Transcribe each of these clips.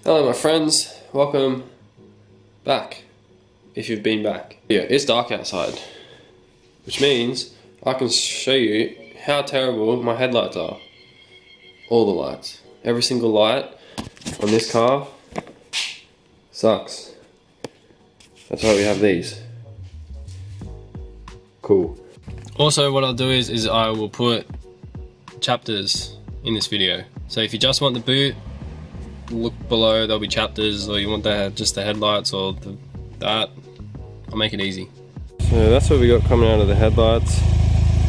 Hello my friends, welcome back, if you've been back. Yeah, it's dark outside, which means I can show you how terrible my headlights are. All the lights. Every single light on this car sucks. That's why we have these. Cool. Also what I'll do is I will put chapters in this video. So if you just want the boot, look below, there'll be chapters, or you want just the headlights or that, I'll make it easy. So that's what we got coming out of the headlights.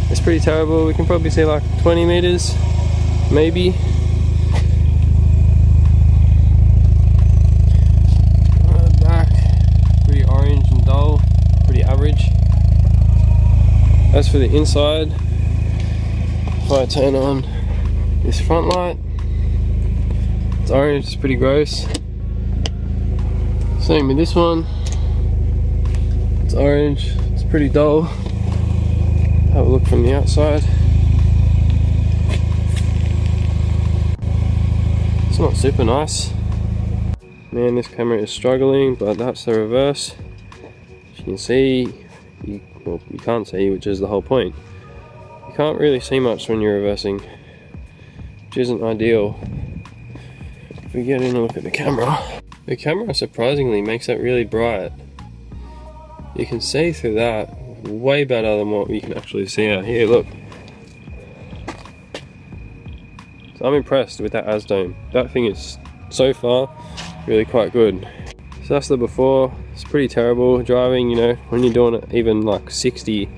It's pretty terrible. We can probably see like 20 meters, maybe. Back, pretty orange and dull, pretty average. As for the inside, if I turn on this front light, it's orange, it's pretty gross. Same with this one. It's orange, it's pretty dull. Have a look from the outside. It's not super nice. Man, this camera is struggling, but that's the reverse. As you can see, well, you can't see, which is the whole point. You can't really see much when you're reversing, which isn't ideal. If we get in and look at the camera surprisingly makes it really bright. You can see through that way better than what you can actually see out here, look. So I'm impressed with that ASDome. That thing is, so far, really quite good. So that's the before. It's pretty terrible driving, you know, when you're doing it even like 60,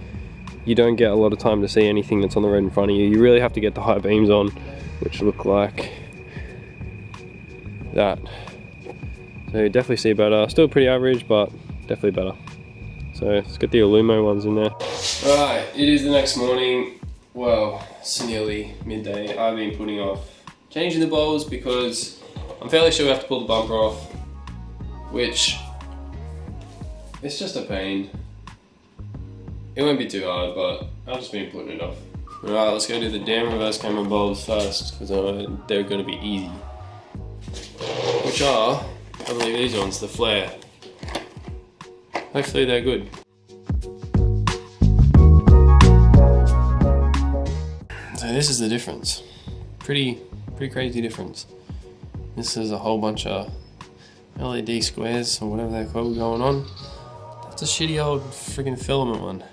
you don't get a lot of time to see anything that's on the road in front of you. You really have to get the high beams on, which look like that. So you definitely see better. Still pretty average, but definitely better. So let's get the iilumo ones in there. Alright, it is the next morning. Well, it's nearly midday. I've been putting off changing the bulbs because I'm fairly sure we have to pull the bumper off, which it's just a pain. It won't be too hard, but I've just been putting it off. Alright, let's go do the damn reverse camera bulbs first, because they're going to be easy. Which are, I believe these ones, the flare. Hopefully they're good. So this is the difference. Pretty crazy difference. This is a whole bunch of LED squares, or whatever they're called, going on. That's a shitty old friggin' filament one.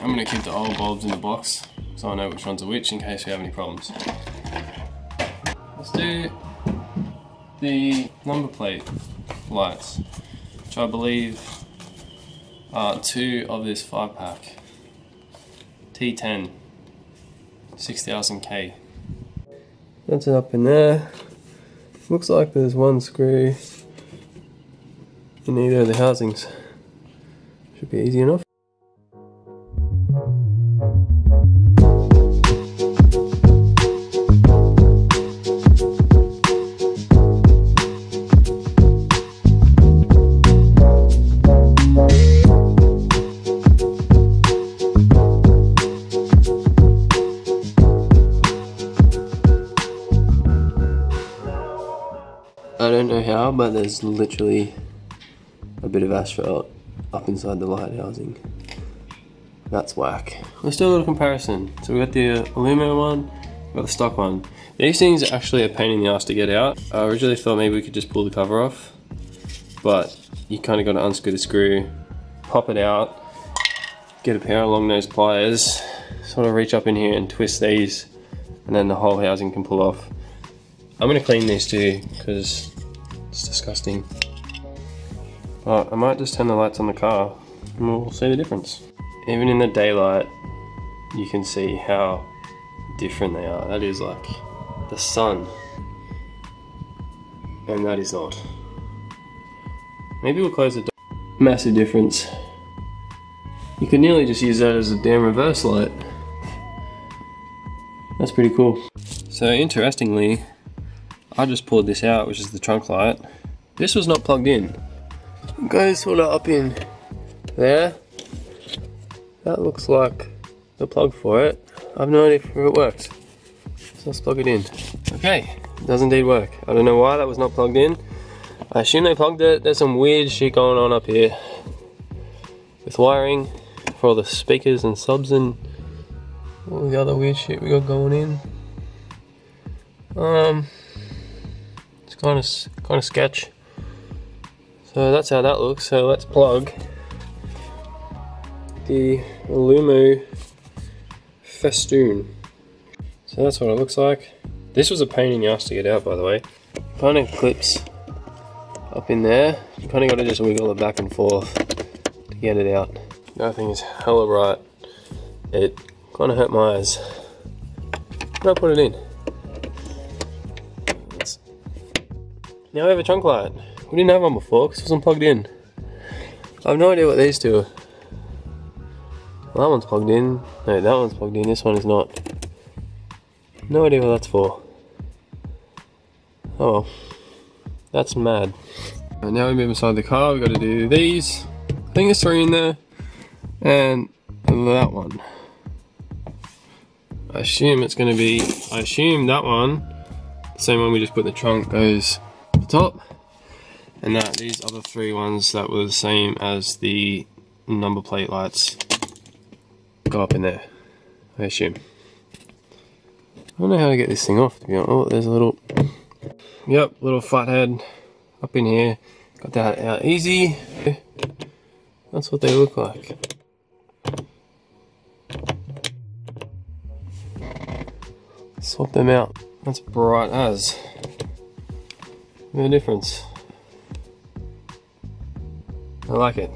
I'm going to keep the old bulbs in the box so I know which ones are which in case we have any problems. Let's do the number plate lights, which I believe are 2 of this 5-pack. T10 6000K. That's it up in there. Looks like there's one screw in either of the housings. Should be easy enough. I don't know how, but there's literally a bit of asphalt up inside the light housing. That's whack. Let's do a little comparison. So we got the iilumo one, we got the stock one. These things are actually a pain in the ass to get out. I originally thought maybe we could just pull the cover off, but you kind of got to unscrew the screw, pop it out, get a pair of long nose pliers, sort of reach up in here and twist these, and then the whole housing can pull off. I'm going to clean these too, because it's disgusting. But I might just turn the lights on the car and we'll see the difference. Even in the daylight, you can see how different they are. That is like the sun, and that is not. Maybe we'll close the door. Massive difference. You could nearly just use that as a damn reverse light. That's pretty cool. So interestingly, I just pulled this out, which is the trunk light. This was not plugged in. It goes sort of up in there. That looks like the plug for it. I have no idea if it works. So let's plug it in. Okay, it does indeed work. I don't know why that was not plugged in. I assume they plugged it. There's some weird shit going on up here with wiring for all the speakers and subs and all the other weird shit we got going in. It's kind of sketch. So that's how that looks. So let's plug the iilumo festoon. So that's what it looks like. This was a pain in the ass to get out, by the way. Kind of clips up in there. You kind of got to just wiggle it back and forth to get it out. That thing is hella bright. It kind of hurt my eyes. But I put it in. Now we have a trunk light. We didn't have one before because it wasn't plugged in. I have no idea what these two are. Well, that one's plugged in. No, that one's plugged in. This one is not. No idea what that's for. Oh well. That's mad. And now we move inside the car. We've got to do these. I think there's 3 in there. And that one. I assume it's going to be. I assume that one, the same one we just put in the trunk, goes at the top. And that these other 3 ones that were the same as the number plate lights go up in there. I assume. I don't know how to get this thing off, to be honest. Oh, there's a little. Yep, little flat head up in here. Got that out easy. That's what they look like. Swap them out. That's bright as. No difference. I like it.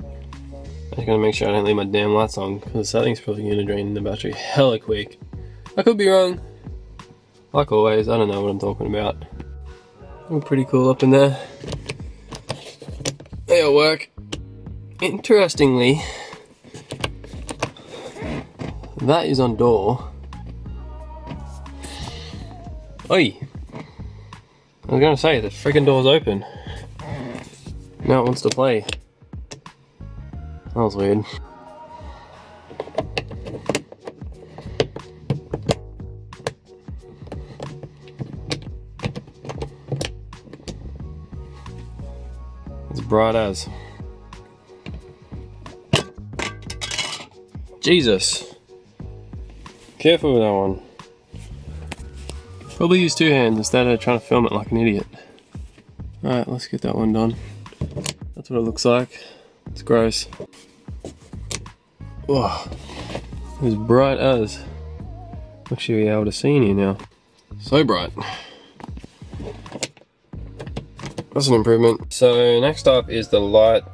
I'm just gonna make sure I don't leave my damn lights on because that thing's probably gonna drain the battery hella quick. I could be wrong. Like always, I don't know what I'm talking about. Look pretty cool up in there. They'll work. Interestingly, that is on door. Oi! I was gonna say, the freaking door's open. Now it wants to play. That was weird. It's bright as. Jesus. Careful with that one. Probably use 2 hands instead of trying to film it like an idiot. Alright, let's get that one done. That's what it looks like. It's gross. Oh, it's bright as. Actually, be able to see in here now. So bright. That's an improvement. So next up is the light.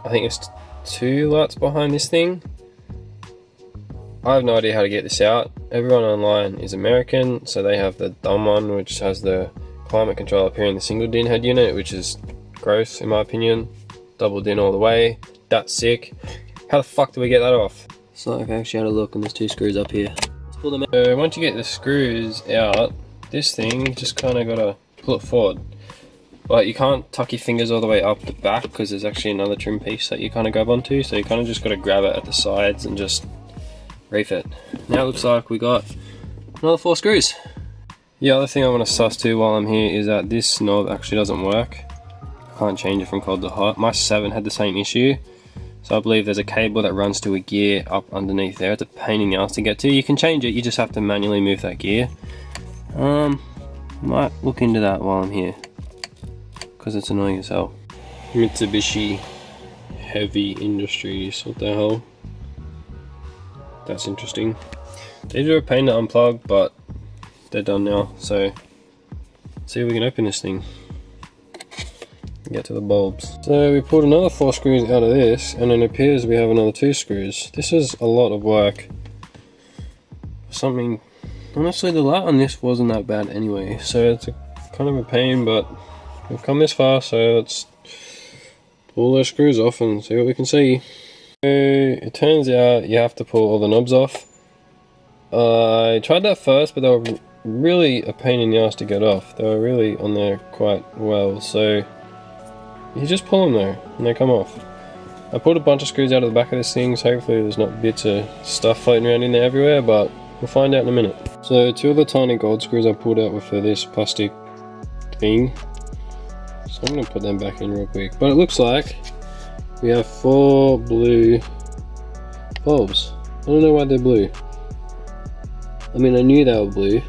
I think it's 2 lights behind this thing. I have no idea how to get this out. Everyone online is American, so they have the dumb one which has the climate control up here in the single DIN head unit, which is gross in my opinion. Double DIN all the way. That's sick. How the fuck do we get that off? So I actually had a look and there's 2 screws up here. Let's pull them out. So once you get the screws out, this thing just kind of gotta pull it forward. But you can't tuck your fingers all the way up the back because there's actually another trim piece that you kind of grab onto, so you kind of just gotta grab it at the sides and just reef it. Now it looks like we got another 4 screws. The other thing I want to suss to while I'm here is that this knob actually doesn't work. I can't change it from cold to hot. My 7 had the same issue. So I believe there's a cable that runs to a gear up underneath there. It's a pain in the ass to get to. You can change it, you just have to manually move that gear. Might look into that while I'm here, because it's annoying as hell. Mitsubishi Heavy Industries, what the hell? That's interesting. These are a pain to unplug, but they're done now, so let's see if we can open this thing and get to the bulbs. So we pulled another 4 screws out of this, and it appears we have another 2 screws. This is a lot of work. Something, honestly the light on this wasn't that bad anyway, so it's kind of a pain, but we've come this far, so let's pull those screws off and see what we can see. So it turns out you have to pull all the knobs off. I tried that first, but they were really a pain in the ass to get off. They were really on there quite well, so You just pull them though, and they come off. I pulled a bunch of screws out of the back of this thing, so hopefully there's not bits of stuff floating around in there everywhere, but we'll find out in a minute. So 2 of the tiny gold screws I pulled out were for this plastic thing. So I'm going to put them back in real quick. But it looks like we have 4 blue bulbs. I don't know why they're blue. I mean, I knew they were blue.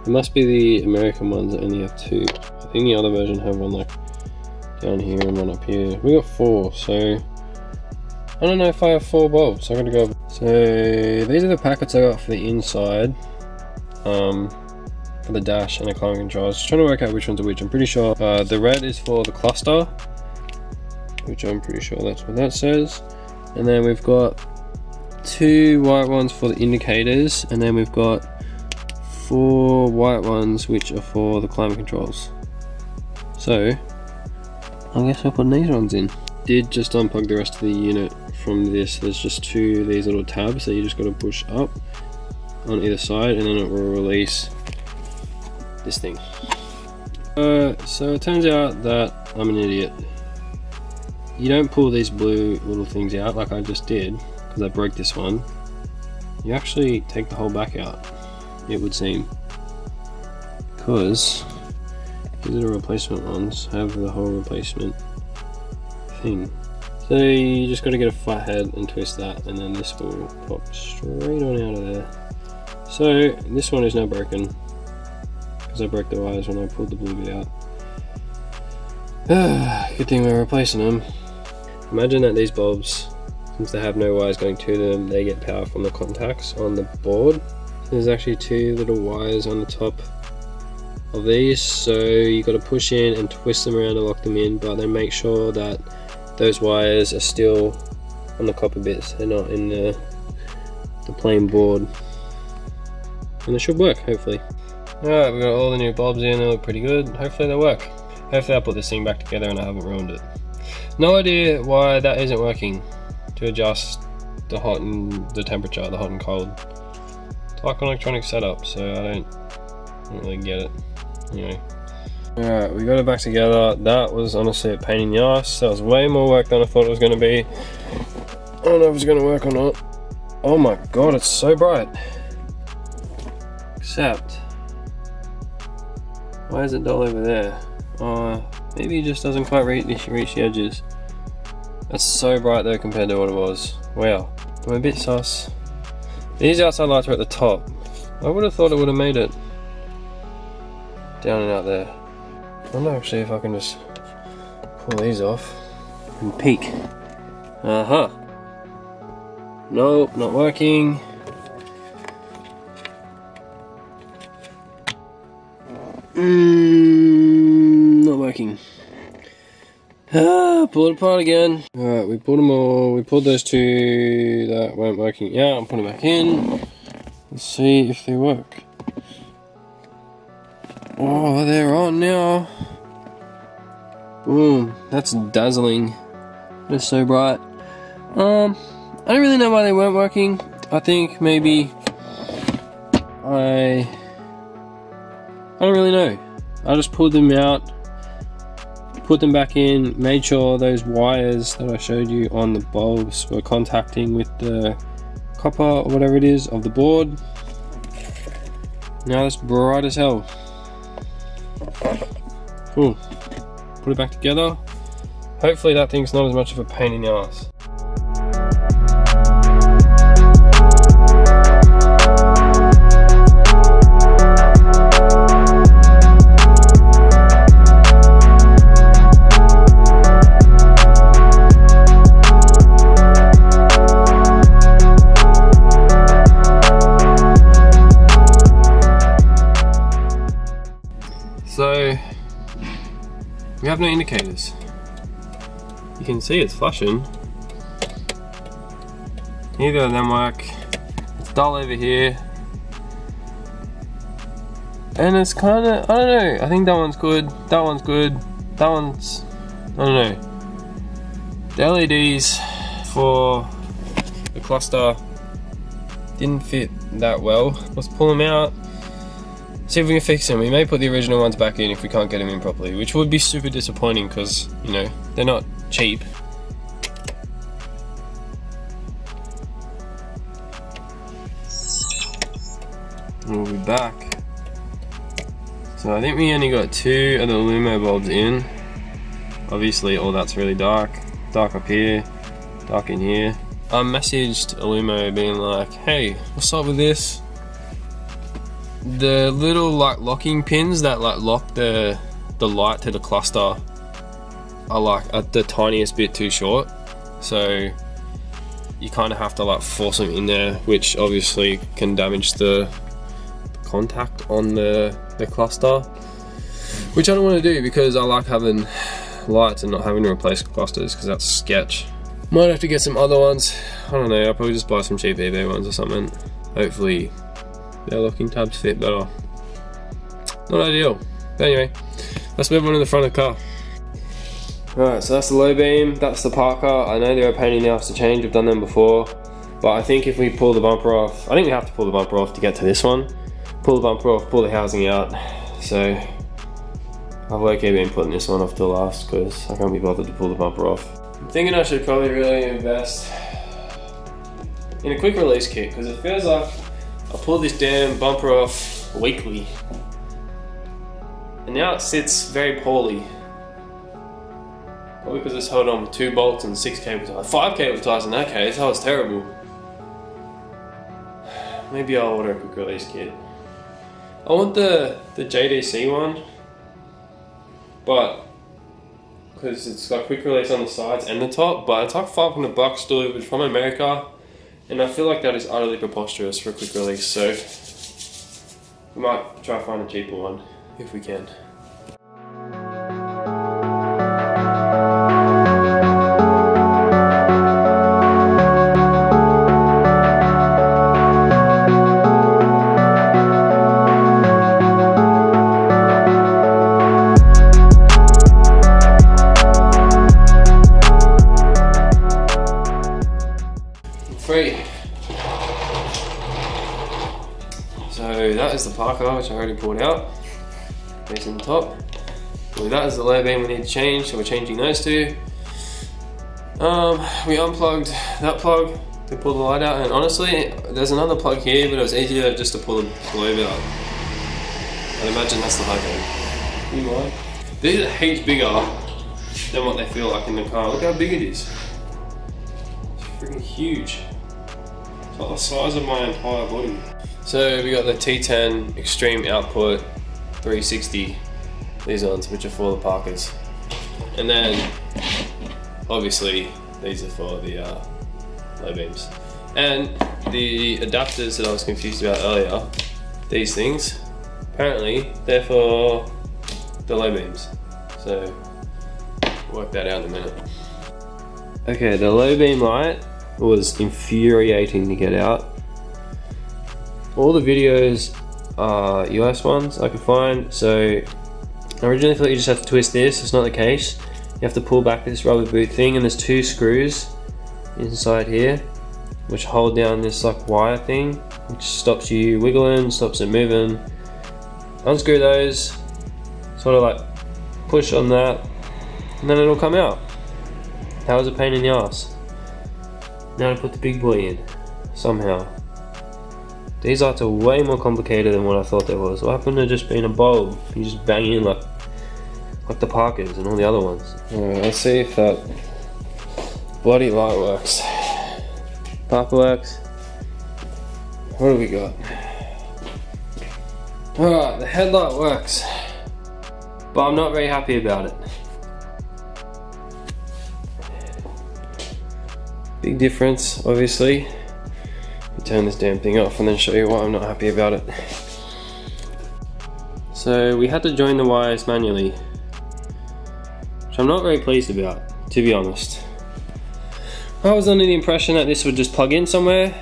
It must be the American ones that only have 2. I think the other version have one like down here and one up here. We got 4, so I don't know if I have 4 bulbs. I'm gonna go. So these are the packets I got for the inside, for the dash and the climate control. I was trying to work out which ones are which. I'm pretty sure the red is for the cluster, which I'm pretty sure that's what that says. And then we've got 2 white ones for the indicators, and then we've got 4 white ones which are for the climate controls. So I guess I'll put these ones in. Did just unplug the rest of the unit from this. There's just 2 of these little tabs that you just got to push up on either side, and then it will release this thing. So it turns out that I'm an idiot. You don't pull these blue little things out like I just did, because I broke this one. You actually take the whole back out, it would seem, because these are the replacement ones, have the whole replacement thing. So you just got to get a flat head and twist that, and then this will pop straight on out of there. So this one is now broken because I broke the wires when I pulled the blue bit out. Good thing we're replacing them. Imagine that these bulbs, since they have no wires going to them, they get power from the contacts on the board. There's actually 2 little wires on the top of these, so you got to push in and twist them around to lock them in, but then make sure that those wires are still on the copper bits, they're not in the plain board, and they should work, hopefully. Alright, we've got all the new bulbs in, they look pretty good. Hopefully they work. Hopefully I'll put this thing back together and I haven't ruined it. No idea why that isn't working to adjust the hot and the temperature, the hot and cold. It's like an electronic setup, so I don't really get it. Anyway. Alright, we got it back together. That was honestly a pain in the ass. That was way more work than I thought it was going to be. I don't know if it's going to work or not. Oh my god, it's so bright. Except, why is it dull over there? Maybe it just doesn't quite reach the edges. That's so bright though compared to what it was. Wow, I'm a bit sus. These outside lights are at the top. I would have thought it would have made it down and out there. I wonder actually if I can just pull these off and peek. Nope, not working. Not working. Pull it apart again. Alright, we pulled them all. We pulled those 2 that weren't working out and put them back in. Let's see if they work. Oh, they're on now. Boom, that's dazzling. They're so bright. I don't really know why they weren't working. I think maybe I don't really know. I just pulled them out, put them back in, made sure those wires that I showed you on the bulbs were contacting with the copper or whatever it is of the board. Now it's bright as hell. Cool. Put it back together. Hopefully that thing's not as much of a pain in the ass. So we have no indicators. You can see it's flashing. Neither of them work. It's dull over here. And it's kinda, I don't know, I think that one's good, that one's good, that one's, I don't know. The LEDs for the cluster didn't fit that well. Let's pull them out. See if we can fix them. We may put the original ones back in if we can't get them in properly, which would be super disappointing because, you know, they're not cheap. We'll be back. So I think we only got 2 of the iilumo bulbs in. Obviously all that's really dark. Dark up here, dark in here. I messaged iilumo being like, hey, what's up with this? The little like locking pins that like lock the light to the cluster are like at the tiniest bit too short. So you kind of have to like force them in there, which obviously can damage the contact on the cluster, which I don't want to do because I like having lights and not having to replace clusters because that's sketch. Might have to get some other ones. I don't know, I'll probably just buy some cheap eBay ones or something. Hopefully their locking tabs fit better. Not ideal. But anyway, let's move on to the front of the car. Alright, so that's the low beam, that's the parker. I know they're a pain in the ass to change, we've done them before. But I think if we pull the bumper off, I think we have to pull the bumper off to get to this one. Pull the bumper off, pull the housing out. So I've low-key been putting this one off till last because I can't be bothered to pull the bumper off. I'm thinking I should probably really invest in a quick release kit because it feels like I pull this damn bumper off weekly. And now it sits very poorly. Probably because it's held on with 2 bolts and 6 cable ties. 5 cable ties in that case, that was terrible. Maybe I'll order a quick release kit. I want the JDC one, but because it's got quick release on the sides and the top, but it's like $500 delivered from America, and I feel like that is utterly preposterous for a quick release, so we might try to find a cheaper one if we can. So that is the parker, which I already pulled out. It's in the top. So that is the low beam we need to change, so we're changing those 2. We unplugged that plug to pull the light out, and honestly, there's another plug here, but it was easier just to pull the globe out. I'd imagine that's the high beam. You mind? These are heaps bigger than what they feel like in the car. Look how big it is. It's freaking huge. It's like the size of my entire body. So we got the T10 Extreme Output 360, these ones, which are for the parkers. And then, obviously, these are for the low beams. And the adapters that I was confused about earlier, these things, apparently they're for the low beams. So, work that out in a minute. Okay, the low beam light was infuriating to get out. All the videos are US ones I could find, so I originally thought you just have to twist this. It's not the case. You have to pull back this rubber boot thing, and there's 2 screws inside here which hold down this like wire thing, which stops you wiggling, stops it moving. Unscrew those, sort of like push on that, and then it'll come out. That was a pain in the ass. Now to put the big boy in somehow. These lights are way more complicated than what I thought they was. What happened to just being a bulb? You just bang in like the Parkers and all the other ones. Alright, let's see if that bloody light works. Parker works. What do we got? Alright, the headlight works, but I'm not very happy about it. Big difference, obviously. Turn this damn thing off and then show you why I'm not happy about it. So we had to join the wires manually, which I'm not very pleased about, to be honest. I was under the impression that this would just plug in somewhere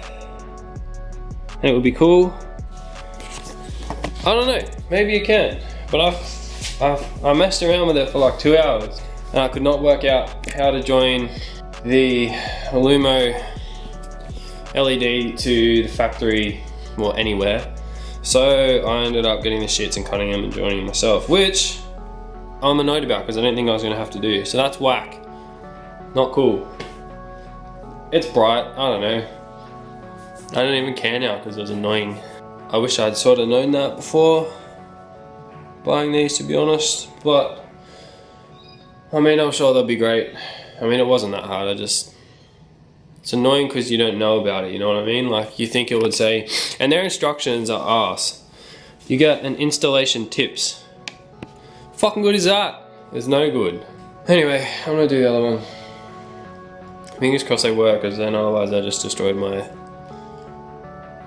and it would be cool. I don't know, maybe you can, but I messed around with it for like 2 hours and I could not work out how to join the iilumo LED to the factory, well, anywhere. So I ended up getting the shits and cutting them and joining them myself, which I'm annoyed about because I didn't think I was gonna have to do. So that's whack. Not cool. It's bright, I don't know. I don't even care now because it was annoying. I wish I'd sort of known that before buying these, to be honest, but I mean, I'm sure they'll be great. I mean, it wasn't that hard, it's annoying because you don't know about it, you know what I mean? Like, you think it would say, and their instructions are arse. You get an installation tips. Fucking good is that? It's no good. Anyway, I'm gonna do the other one. Fingers crossed they work, because then otherwise I just destroyed my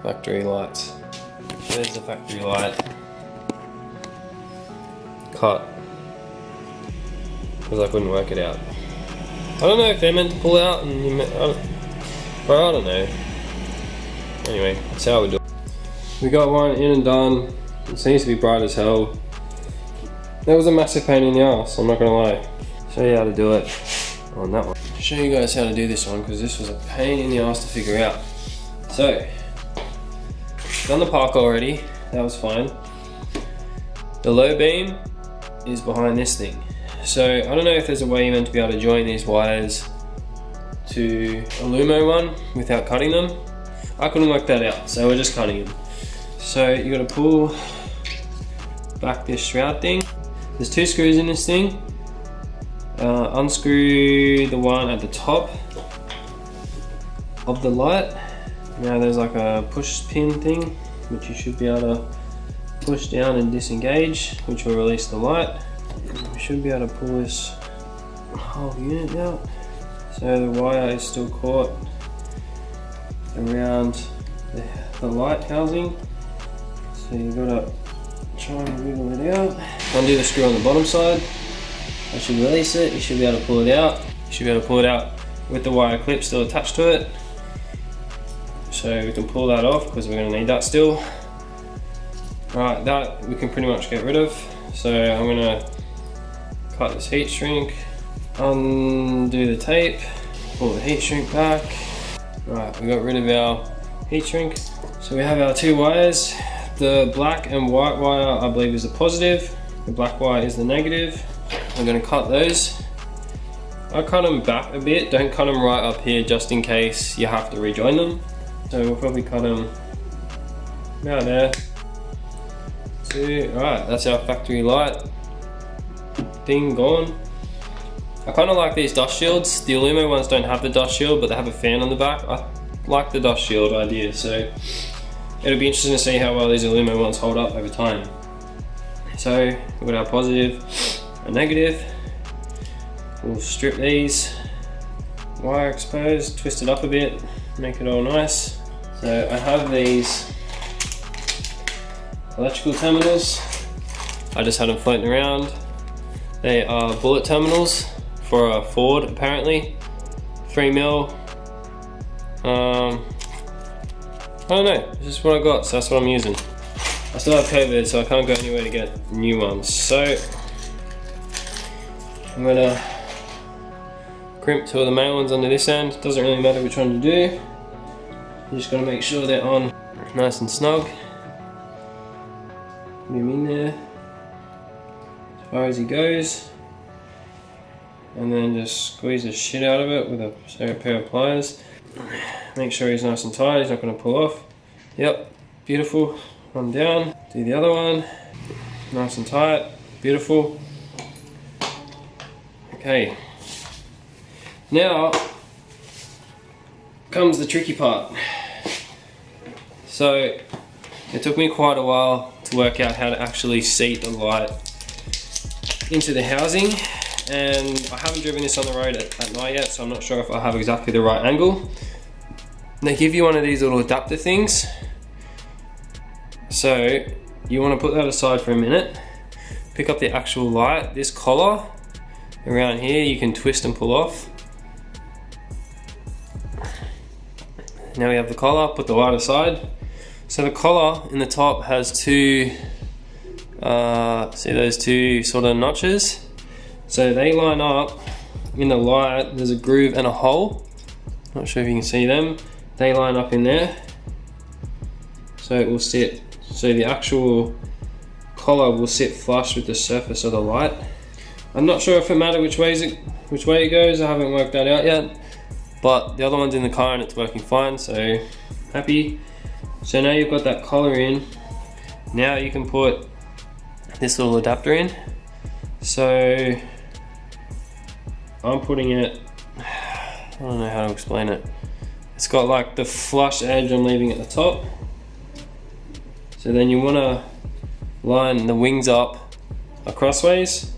factory lights. There's the factory light. Cut. Because I couldn't work it out. I don't know if they're meant to pull out and I don't know. Anyway, that's how we do it. We got one in and done. It seems to be bright as hell. That was a massive pain in the ass, I'm not gonna lie. Show you how to do it on that one. Show you guys how to do this one because this was a pain in the ass to figure out. So, done the park already, that was fine. The low beam is behind this thing. So I don't know if there's a way you're meant to be able to join these wires to a iilumo one without cutting them. I couldn't work that out, so we're just cutting them. So you got to pull back this shroud thing. There's 2 screws in this thing. Unscrew the one at the top of the light. Now there's like a push pin thing, which you should be able to push down and disengage, which will release the light. We should be able to pull this whole unit out. So the wire is still caught around the light housing. So you've got to try and wiggle it out. Undo the screw on the bottom side. That should release it. You should be able to pull it out. You should be able to pull it out with the wire clip still attached to it. So we can pull that off because we're going to need that still. Right, that we can pretty much get rid of. So I'm going to cut this heat shrink, undo the tape, pull the heat shrink back. Right, we got rid of our heat shrink. So we have our 2 wires. The black and white wire I believe is the positive. The black wire is the negative. I'm going to cut those. I cut them back a bit, don't cut them right up here just in case you have to rejoin them. So we'll probably cut them about there. Alright, that's our factory light thing gone. I kind of like these dust shields. The iilumo ones don't have the dust shield, but they have a fan on the back. I like the dust shield idea, so it'll be interesting to see how well these iilumo ones hold up over time. So we've got our positive and negative. We'll strip these, wire exposed, twist it up a bit, make it all nice. So I have these electrical terminals. I just had them floating around. They are bullet terminals for a Ford apparently. 3mm. I don't know, this is what I got, so that's what I'm using. I still have COVID, so I can't go anywhere to get new ones. So I'm gonna crimp 2 of the male ones under this end. Doesn't really matter which one to do. You just gotta make sure they're on nice and snug. Put him in there as far as he goes, and then just squeeze the shit out of it with a pair of pliers. Make sure he's nice and tight, he's not going to pull off. Yep, beautiful. One down, do the other one, nice and tight, beautiful. Okay, now comes the tricky part. So it took me quite a while to work out how to actually seat the light into the housing, and I haven't driven this on the road at night yet, so I'm not sure if I have exactly the right angle. They give you one of these little adapter things, so you want to put that aside for a minute, pick up the actual light. This collar around here you can twist and pull off. Now we have the collar, put the light aside. So the collar in the top has 2, see those 2 sort of notches? So they line up in the light, there's a groove and a hole. Not sure if you can see them. They line up in there. So it will sit so the actual collar will sit flush with the surface of the light. I'm not sure if it matters which way it goes. I haven't worked that out yet, but the other one's in the car and it's working fine, so happy. So now you've got that collar in. Now you can put this little adapter in. So I'm putting it, I don't know how to explain it. It's got like the flush edge I'm leaving at the top. So then you want to line the wings up crossways,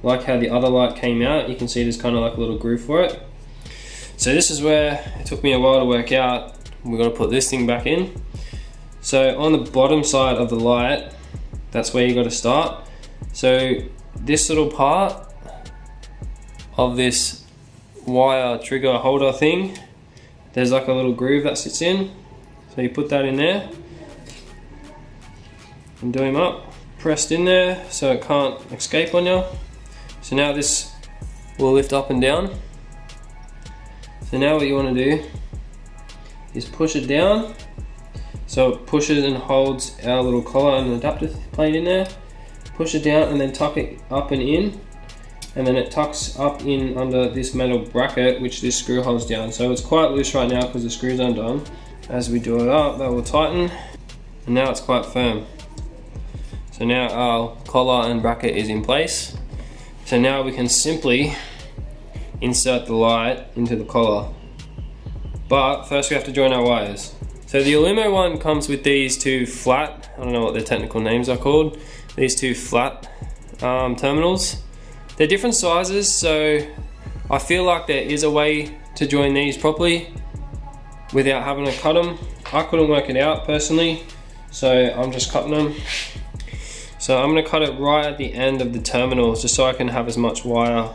like how the other light came out. You can see there's kind of like a little groove for it. So this is where it took me a while to work out. We've got to put this thing back in. So on the bottom side of the light, that's where you got to start. So this little part of this wire trigger holder thing, there's like a little groove that sits in. So you put that in there and do him up, pressed in there so it can't escape on you. So now this will lift up and down. So now what you want to do is push it down so it pushes and holds our little collar and adapter plate in there. Push it down and then tuck it up and in, and then it tucks up in under this metal bracket which this screw holds down. So it's quite loose right now because the screw's undone. As we do it up, that will tighten, and now it's quite firm. So now our collar and bracket is in place. So now we can simply insert the light into the collar. But first we have to join our wires. So the iilumo one comes with these two flat, I don't know what their technical names are called, these two flat terminals. They're different sizes, so I feel like there is a way to join these properly without having to cut them. I couldn't work it out personally, so I'm just cutting them. So I'm going to cut it right at the end of the terminals just so I can have as much wire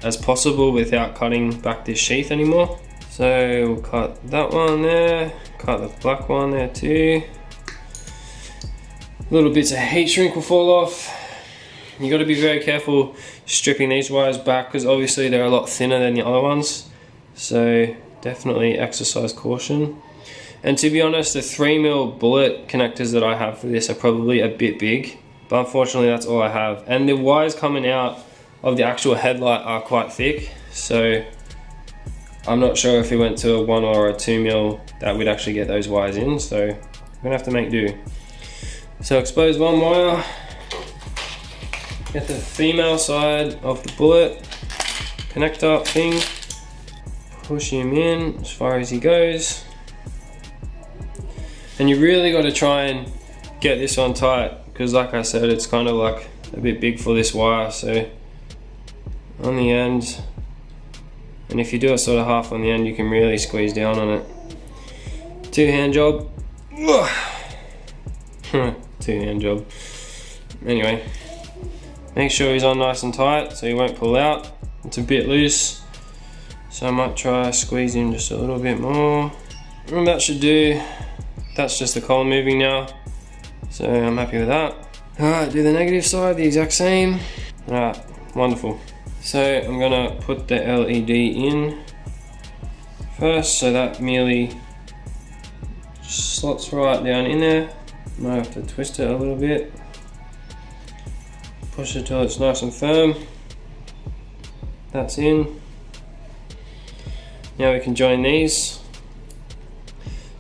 as possible without cutting back this sheath anymore. So we'll cut that one there, cut the black one there too. Little bits of heat shrink will fall off. You got to be very careful stripping these wires back because obviously they're a lot thinner than the other ones. So definitely exercise caution. And to be honest, the 3mm bullet connectors that I have for this are probably a bit big, but unfortunately that's all I have. And the wires coming out of the actual headlight are quite thick, so I'm not sure if we went to a 1 or a 2mm that we'd actually get those wires in, so we're gonna have to make do. So expose one wire, get the female side of the bullet connector thing, push him in as far as he goes. And you really got to try and get this on tight because like I said, it's kind of like a bit big for this wire. So on the end, and if you do it sort of half on the end, you can really squeeze down on it. Two-hand job. Two-hand job. Anyway, make sure he's on nice and tight so he won't pull out. It's a bit loose, so I might try squeezing just a little bit more. And that should do. That's just the collar moving now, so I'm happy with that. Alright, do the negative side the exact same. Alright, wonderful. So I'm gonna put the LED in first, so that merely slots right down in there. Might have to twist it a little bit. Push it till it's nice and firm. That's in. Now we can join these.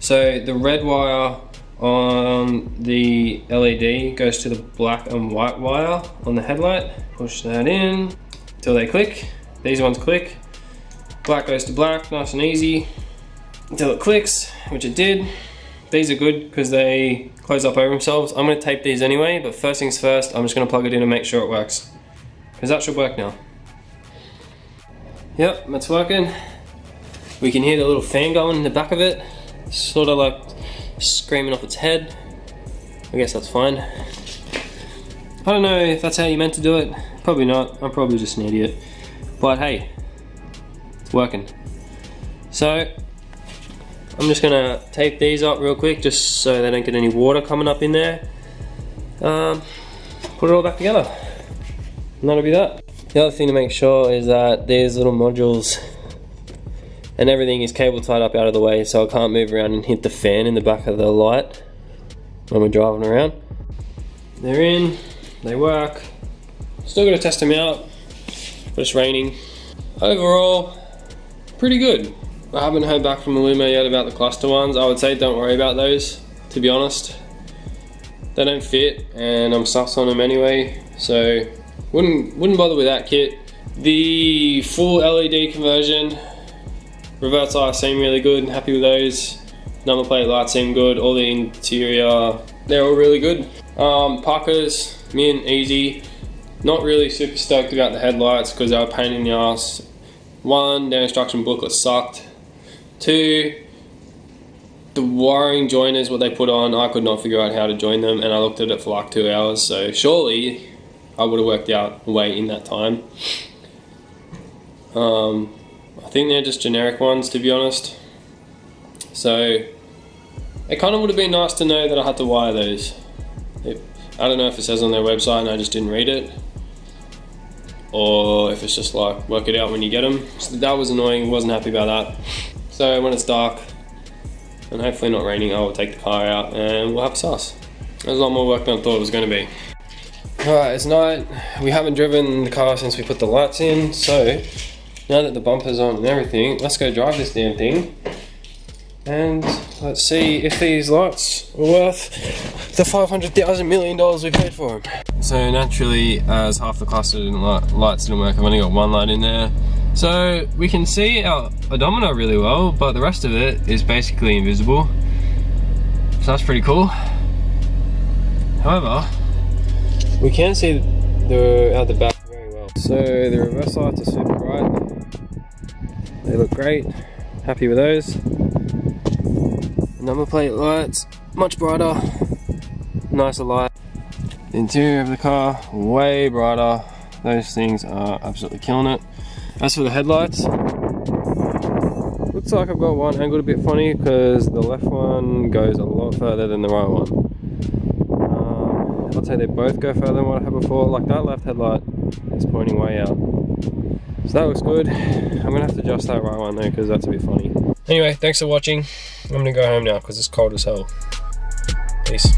So the red wire on the LED goes to the black and white wire on the headlight. Push that in till they click. These ones click. Black goes to black, nice and easy, until it clicks, which it did. These are good because they close up over themselves. I'm going to tape these anyway, but first things first, I'm just going to plug it in and make sure it works. Because that should work now. Yep, that's working. We can hear the little fan going in the back of it. Sort of like screaming off its head. I guess that's fine. I don't know if that's how you meant to do it. Probably not. I'm probably just an idiot. But hey, it's working. So I'm just gonna tape these up real quick just so they don't get any water coming up in there. Put it all back together. And that'll be that. The other thing to make sure is that these little modules and everything is cable tied up out of the way so I can't move around and hit the fan in the back of the light. when we're driving around. They're in, they work. Still gotta test them out, but it's raining. Overall, pretty good. I haven't heard back from iilumo yet about the cluster ones. I would say don't worry about those, to be honest. They don't fit, and I'm sus on them anyway, so wouldn't bother with that kit. The full LED conversion, reverse lights seem really good, happy with those. Number plate lights seem good, all the interior, they're all really good. Parkers, mint, easy. Not really super stoked about the headlights because they were a pain in the ass. One, their instruction booklet sucked. Two, the wiring joiners, what they put on, I could not figure out how to join them, and I looked at it for like 2 hours, so surely I would have worked out a way in that time. I think they're just generic ones, to be honest. So it kind of would have been nice to know that I had to wire those. I don't know if it says on their website and I just didn't read it, or if it's just like work it out when you get them. So that was annoying, wasn't happy about that. So when it's dark and hopefully not raining, I will take the car out and we'll have a sus. There's a lot more work than I thought it was going to be. Alright, it's night. We haven't driven the car since we put the lights in, so now that the bumper's on and everything, let's go drive this damn thing. And let's see if these lights are worth the $500,000 million we paid for them. So naturally, as half the cluster lights didn't work, I've only got one light in there. So we can see our odometer really well, but the rest of it is basically invisible. So that's pretty cool. However, we can see out the back very well. So the reverse lights are super bright. They look great. Happy with those. Number plate lights, much brighter, nicer light. The interior of the car, way brighter. Those things are absolutely killing it. As for the headlights, looks like I've got one angled a bit funny because the left one goes a lot further than the right one. I'd say they both go further than what I had before. Like that left headlight is pointing way out. So that looks good. I'm gonna have to adjust that right one though because that's a bit funny. Anyway, thanks for watching. I'm gonna go home now because it's cold as hell. Peace.